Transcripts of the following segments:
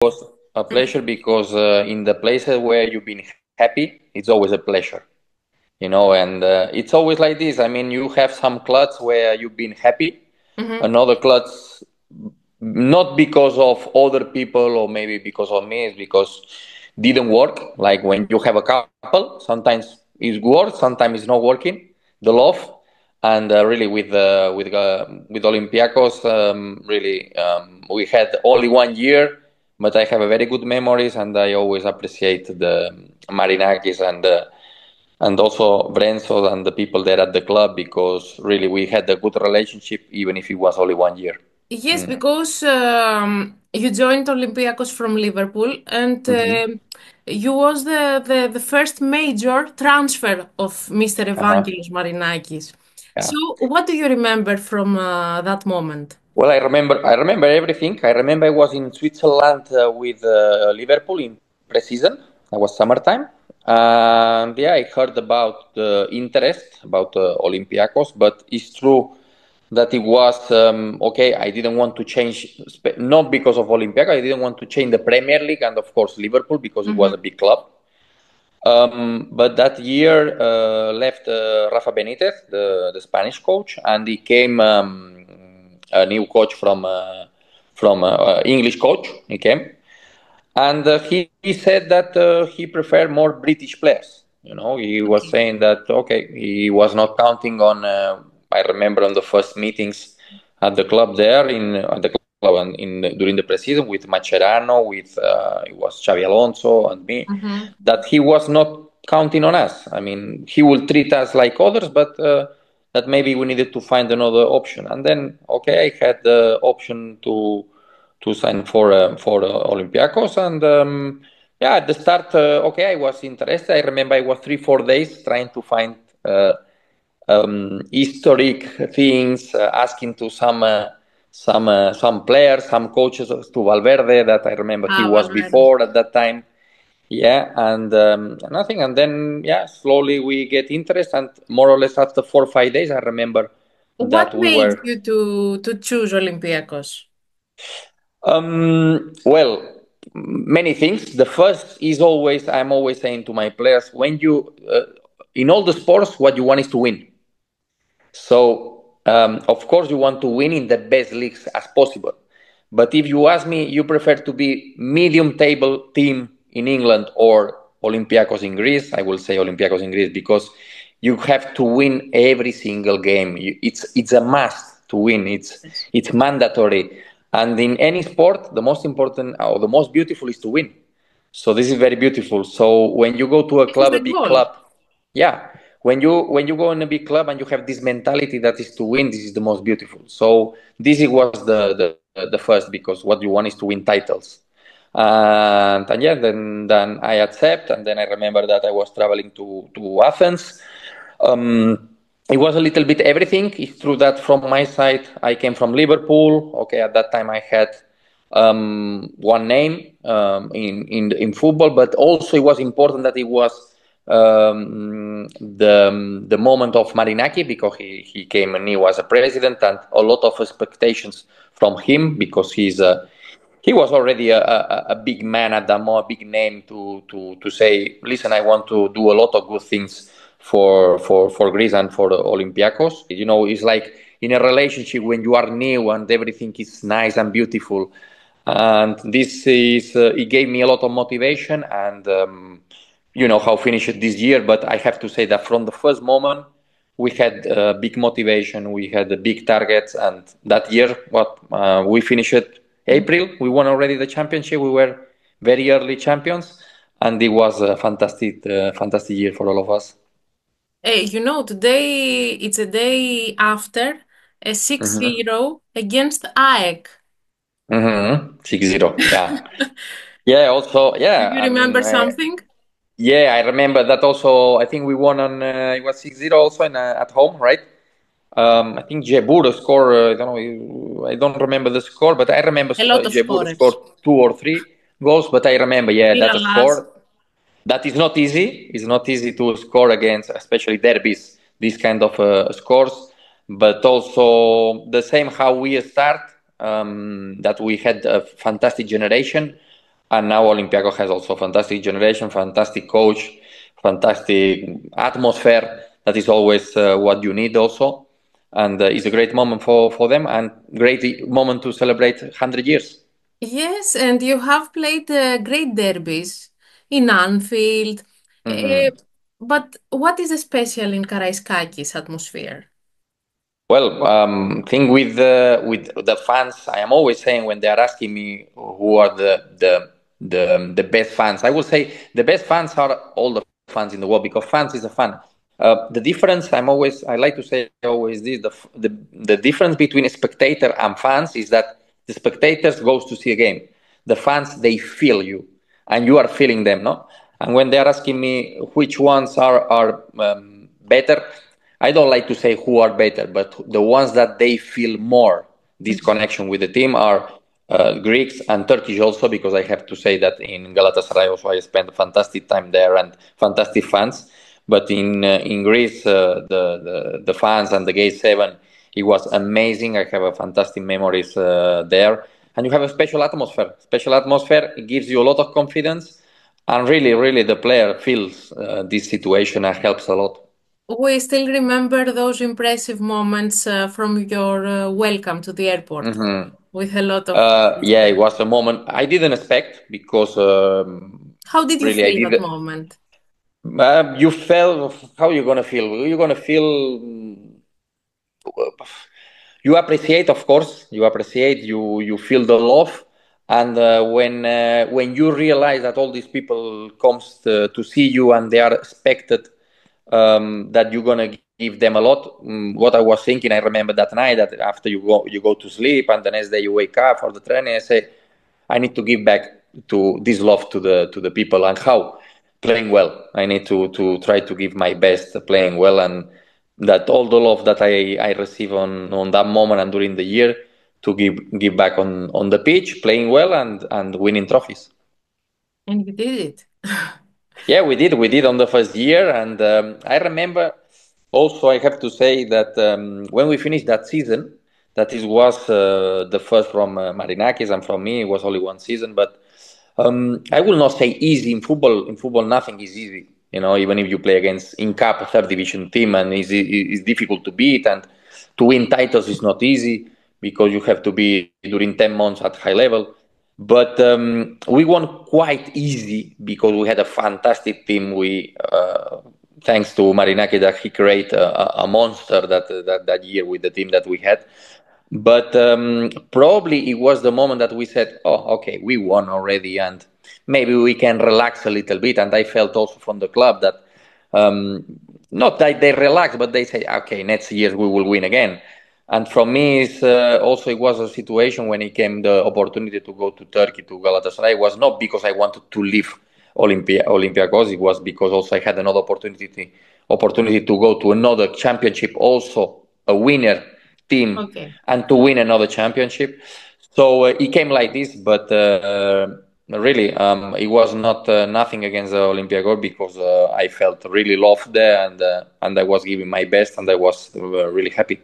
was a pleasure because in the places where you've been happy, it's always a pleasure, and it's always like this. I mean, you have some clubs where you've been happy, Mm-hmm. another clubs not because of other people or maybe because of me, it's because didn't work. Like when you have a couple, sometimes it works, sometimes it's not working. The love and really with Olympiacos, really we had only 1 year, but I have a very good memories, and I always appreciate the Marinakis and also Brenzo and the people there at the club because really we had a good relationship even if it was only 1 year. Yes, Mm. because you joined Olympiacos from Liverpool, and Hmm. you was the first major transfer of Mr. Uh-huh. Evangelos Marinakis. So, Yeah. what do you remember from that moment? Well, I remember everything. I remember I was in Switzerland with Liverpool in pre-season. It was summertime, and yeah, I heard about the interest about Olympiacos. But it's true that it was okay. I didn't want to change, not because of Olympiacos. I didn't want to change the Premier League and of course Liverpool because it was Mm-hmm. a big club. But that year left Rafa Benitez, the Spanish coach, and he came a new coach from English coach. He came, and he said that he preferred more British players. He was Okay. saying that okay, he was not counting on. I remember on the first meetings at the club there in at the club and in during the preseason with Mascherano, with it was Xavi Alonso and me, Mm-hmm. that he was not counting on us. I mean, he will treat us like others, but that maybe we needed to find another option. And then okay, I had the option to sign for Olympiacos. And yeah, at the start, okay, I was interested. I remember I was 3 4 days trying to find historic things, asking to some players, some coaches, to Valverde that I remember he Ah, was Valverde. before at that time. Yeah, and nothing, and then yeah, slowly we get interest, and more or less after 4 or 5 days, I remember What that we made were. you to choose Olympiacos? Well, many things. The first is always, I'm always saying to my players, in all the sports, what you want is to win. So, of course, you want to win in the best leagues as possible. But if you ask me, you prefer to be medium table team in England or Olympiacos in Greece, I will say Olympiacos in Greece because you have to win every single game. It's a must to win. Yes. It's mandatory. And in any sport, the most important or the most beautiful is to win. So this is very beautiful. So when you go to a This is club, a the big goal. club, yeah, when you go in a big club and you have this mentality that is to win, this is the most beautiful. So this was the first because what you want is to win titles. And yeah, then I accept, and then I remember that I was traveling to Athens. Um, it was a little bit everything. It's true that from my side, I came from Liverpool. Okay, at that time I had one name in football, but also it was important that it was the moment of Marinaki because he came new as a president and a lot of expectations from him because he was already a big man at that moment, a big name to say, listen, I want to do a lot of good things for Greece and for the Olympiacos. It's like in a relationship when you are new and everything is nice and beautiful. And this is, it gave me a lot of motivation and, how finish it this year. But I have to say that from the first moment, we had big motivation, we had big targets, and that year, we finished April, we won already the championship. We were very early champions, and it was a fantastic year for all of us. Hey, today it's a day after a Mm-hmm. 6-0 against AEK. Mm-hmm. 6-0. Yeah. Yeah. Also, Do yeah. you I remember mean, something? yeah. I remember that also. I think we won on. It was 6-0 also at home, right? I think Jebur scored. I don't know. I don't remember the score, but I remember A lot of Jebur scored scorers. 2 or 3 goals. But I remember, yeah, that Villalas. score. That is not easy. It's not easy to score against, especially derbies. These kind of scores, but also the same how we start. That we had a fantastic generation, And now Olympiacos has also fantastic generation, fantastic coach, fantastic atmosphere. That is always what you need also. And it's a great moment for them and great moment to celebrate 100 years. Yes, and you have played great derbies in Anfield. Uh, Mm-hmm. but what is special in Karaiskakis atmosphere? Well, thing with the fans, I am always saying when they are asking me who are the best fans, I will say the best fans are all the fans in the world because fans is a fan. The difference I like to say always this the difference between a spectator and fans is that the spectators goes to see a game, the fans they feel you and you are feeling them, no? And when they are asking me which ones are better, I don't like to say who are better, but the ones that they feel more this connection with the team are Greeks and Turkish also, because I have to say that in Galatasaray also I spent a fantastic time there and fantastic fans. But in Greece, the fans and the Gate 7, it was amazing. I have a fantastic memories there. And you have a special atmosphere. Special atmosphere, it gives you a lot of confidence. And really, really, the player feels this situation and helps a lot. We still remember those impressive moments from your welcome to the airport Mm-hmm. with a lot of Yeah, it there. was a moment I didn't expect because How did you really I feel that did. moment? You felt how you gonna feel? You're gonna feel. You appreciate, of course. You appreciate. You feel the love, and when you realize that all these people comes to see you and they are expected that you're gonna give them a lot. What I was thinking, I remember that night that after you go to sleep and the next day you wake up for the training, I say, I need to give back to this love to the people and how playing well. I need to try to give my best playing well and that all the love that I receive on that moment and during the year to give back on the pitch, playing well and winning trophies. And you did it. Yeah, we did. We did on the first year, and I remember. Also, I have to say that when we finished that season, that it was the first from Marinakis and from me. It was only one season, but I will not say easy in football. In football, nothing is easy. You know, even if you play against in cup third division team, and it's difficult to beat and to win titles is not easy because you have to be during 10 months at high level. But we won quite easy because we had a fantastic team. We, thanks to Marinaki, that he created a monster that year with the team that we had. But probably it was the moment that we said, "Oh, okay, we won already, and maybe we can relax a little bit." And I felt also from the club that um, not that they relaxed, but they say, "Okay, next year we will win again." And from me, also it was a situation when it came the opportunity to go to Turkey to Galatasaray. It was not because I wanted to leave Olympiacos. It was because also I had another opportunity to go to another championship, also a winner team, Okay. and to win another championship. So it came like this, but really, it was not nothing against the Olympiacos because I felt really loved there and I was giving my best and I was really happy.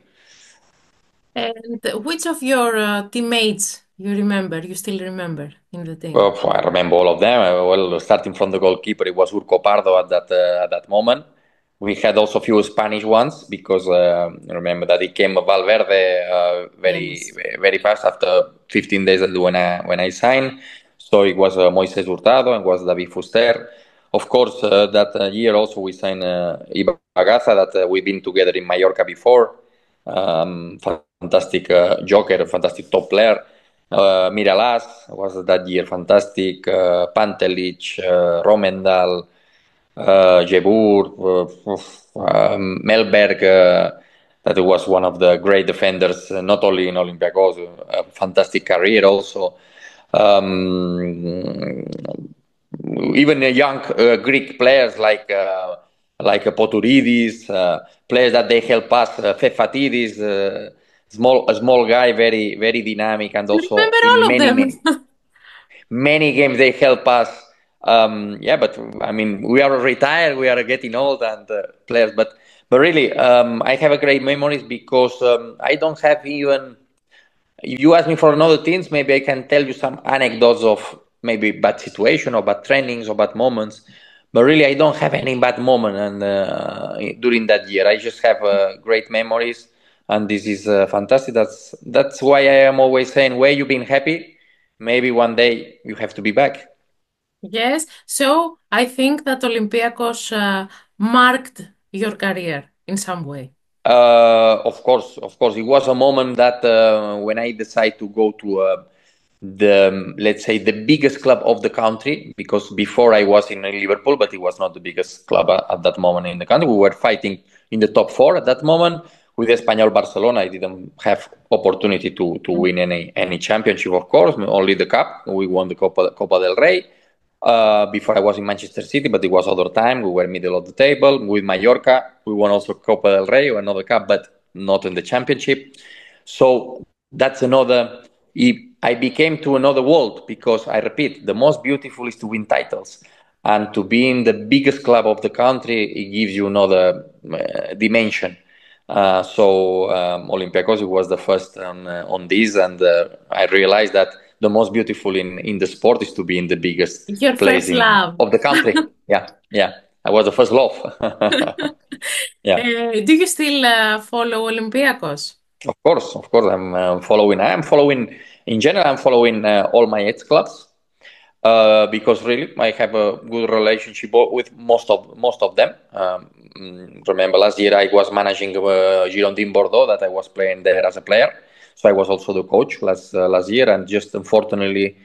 And which of your teammates you still remember in the team? Well, I remember all of them. Well, starting from the goalkeeper, it was Urco Pardo at that moment. We had also a few Spanish ones because I remember that it came Valverde very Yes. very fast after 15 days when I signed. So it was Moises Hurtado and was David Fuster. Of course, that year also we signed Iba Bagaza that we've been together in Mallorca before. Fantastic joker, fantastic top player. Miralas was that year fantastic. Pantelic, Romendal, Jebur, Melberg. That was one of the great defenders, not only in Olympiacos, a fantastic career also. Um, Even young Greek players like Poturidis, players that they help us, Fefatidis, a small guy, very very dynamic, and You also remember in all of many them. many games they help us. Yeah, but I mean we are retired, we are getting old, and players, but really, I have a great memories because I don't have even. If you ask me for another teams, maybe I can tell you some anecdotes of maybe bad situation or bad trainings or bad moments. But really, I don't have any bad moment and during that year. I just have great memories, and this is fantastic. That's why I am always saying, where you been happy, maybe one day you have to be back. Yes. So I think that Olympiacos marked your career in some way. Of course, of course. It was a moment that when I decided to go to the let's say the biggest club of the country, because before I was in Liverpool, but it was not the biggest club at that moment in the country. We were fighting in the top four at that moment with Espanyol Barcelona. I didn't have opportunity to win any championship, of course, only the cup. We won the Copa del Rey. Before I was in Manchester City, but it was other time. We were middle of the table with Mallorca. We won also Copa del Rey, another cup, but not in the championship. So that's another. I became to another world, because I repeat, the most beautiful is to win titles, and to be in the biggest club of the country, it gives you another dimension. Olympiacos was the first on this, and I realized that the most beautiful in the sport is to be in the biggest Your place first love. of the country. Yeah, yeah. I was the first love. Yeah. Do you still follow Olympiacos? Of course. I'm following. I am following. In general, I'm following all my ex clubs. Because really I have a good relationship with most of them. Remember last year I was managing Girondin Bordeaux, that I was playing there as a player, so I was also the coach last year, and just unfortunately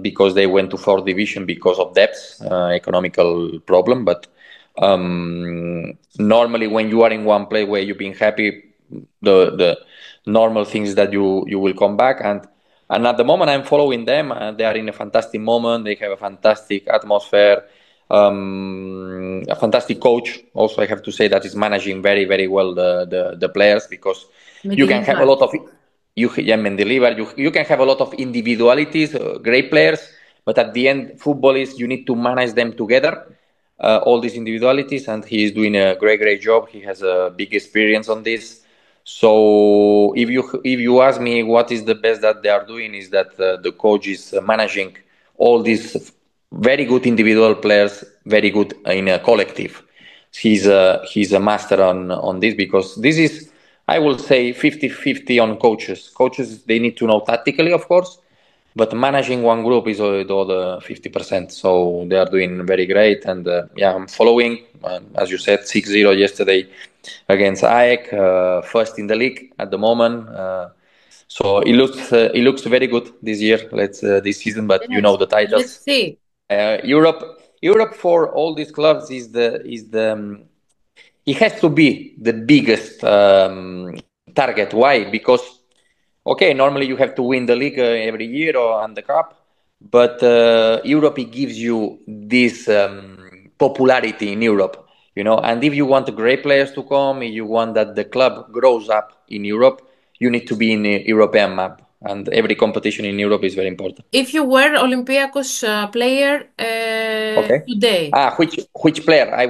because they went to fourth division because of debts, economical problem. But normally when you are in one place where you've been happy, the normal things that you will come back. And at the moment, I'm following them. They are in a fantastic moment. They have a fantastic atmosphere, a fantastic coach. Also, I have to say that is managing very, very well the players, because you can have a lot of you can have a lot of individualities, great players, but at the end, football is you need to manage them together, all these individualities, and he is doing a great job. He has a big experience on this. So if you ask me what is the best that they are doing, is that the coach is managing all these very good individual players, very good in a collective. He's a master on this, because this is, I will say, 50-50 on coaches. Coaches, they need to know tactically, of course, but managing one group is the other 50%. So they are doing very great, and yeah, I'm following. As you said, 6-0 yesterday against AEK, first in the league at the moment. So it looks very good this year. This season, but you Yes. know the Let's titles. see. Europe for all these clubs is it has to be the biggest target. Why? Because okay, normally you have to win the league every year or and the cup, but Europe, it gives you this popularity in Europe, And if you want great players to come, if you want that the club grows up in Europe, you need to be in a European map, and every competition in Europe is very important. If you were Olympiacos player Okay. today, Which player I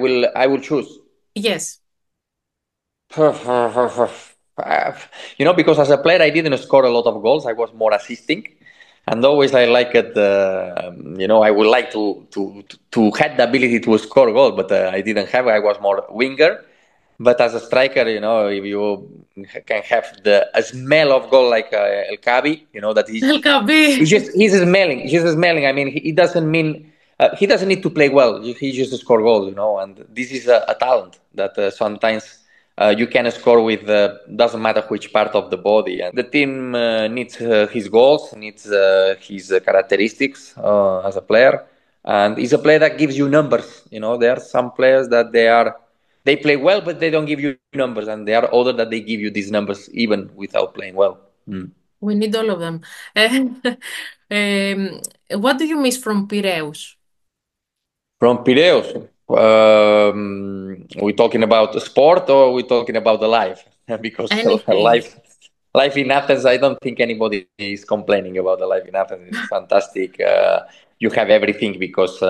will choose? yes. Because as a player, I didn't score a lot of goals. I was more assisting, and always I like it. I would like to had the ability to score goal, but I didn't have. I was more winger. But as a striker, if you can have a smell of goal like El Kabi, that El he's Kabi. just he's smelling. He's smelling. I mean, he doesn't mean he doesn't need to play well. He just score goals, And this is a talent that sometimes you can score with. Doesn't matter which part of the body. And the team needs his goals, needs his characteristics as a player, and he's a player that gives you numbers. There are some players that they play well, but they don't give you numbers, and there are others that they give you these numbers even without playing well. We need all of them. Um, what do you miss from Piraeus? From Piraeus, we talking about sport or we talking about the life? Because Anything. life in Athens, I don't think anybody is complaining about the life in Athens. It's fantastic. You have everything, because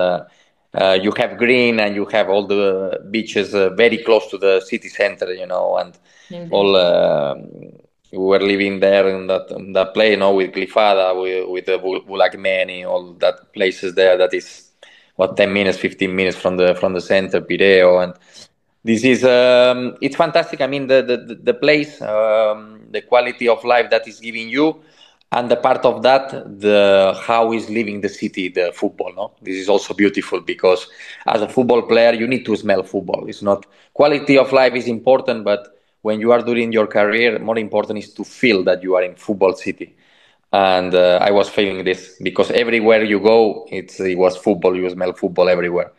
you have green, and you have all the beaches very close to the city center, and Indeed. all. We were living there in that place, with Glifada, with the Vulagmeni, all that places there. That is 10 minutes, 15 minutes from the center, Pireo, and this is it's fantastic. I mean, the place, the quality of life that is giving you, and the part of that, the how is living the city, the football. No, this is also beautiful because as a football player, you need to smell football. It's not quality of life is important, but when you are doing your career, more important is to feel that you are in football city. And I was feeling this because everywhere you go, it was football. You smell football everywhere,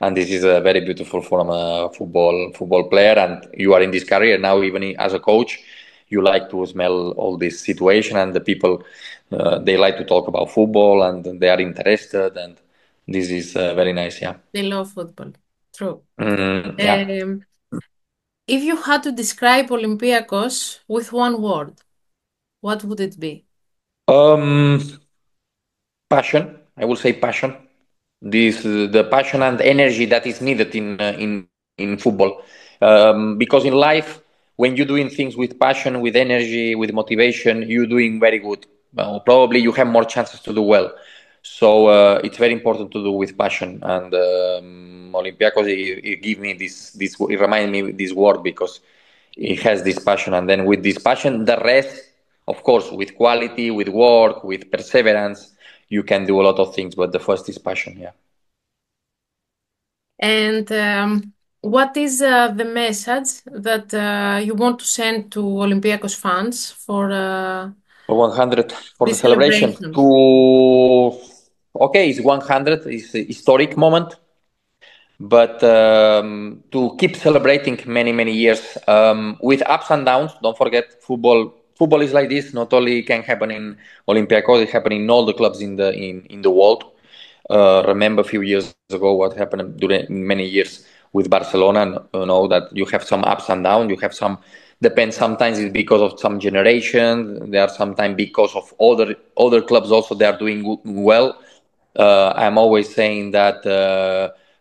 and this is very beautiful from a football player. And you are in this career now, even as a coach, you like to smell all this situation, and the people they like to talk about football, and they are interested, and this is very nice. Yeah. They love football. True. Yeah. If you had to describe Olympiacos with one word, what would it be? Um, Passion. I will say passion. This the passion and energy that is needed in football, because in life, when you're doing things with passion, with energy, with motivation, you're doing very good. Well, probably you have more chances to do well. So it's very important to do with passion. And Olympiacos, it give me this. It remind me this word because it has this passion, and then with this passion, the rest, of course, with quality, with work, with perseverance, you can do a lot of things. But the first is passion. Yeah. And what is the message that you want to send to Olympiacos fans For 100 for the this celebration. celebration? To okay, it's 100. It's a historic moment, but to keep celebrating many years with ups and downs. Don't forget, football is like this. Not only can happen in Olympiacos, it happen in all the clubs in the world. Remember a few years ago what happened during many years with Barcelona, and you know that you have some ups and downs. You have some depends. Sometimes it's because of some generation. There are sometimes because of other clubs also they are doing well. I'm always saying that,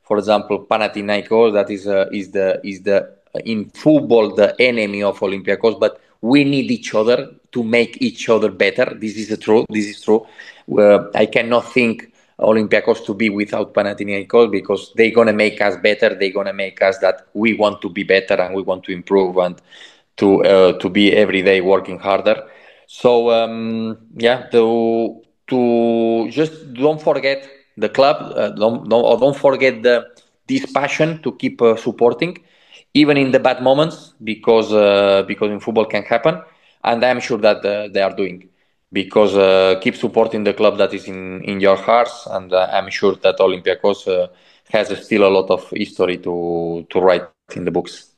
for example, Panathinaikos, that is the in football the enemy of Olympiacos, but we need each other to make each other better. This is the truth. This is true. I cannot think Olympiacos to be without Panathinaikos because they're gonna make us better. They're gonna make us that we want to be better and we want to improve and to be every day working harder. So yeah, to just don't forget the club, don't forget this passion to keep supporting, even in the bad moments, because in football can happen, and I'm sure that they are doing because keep supporting the club that is in your hearts, and I'm sure that Olympiacos has still a lot of history to write in the books.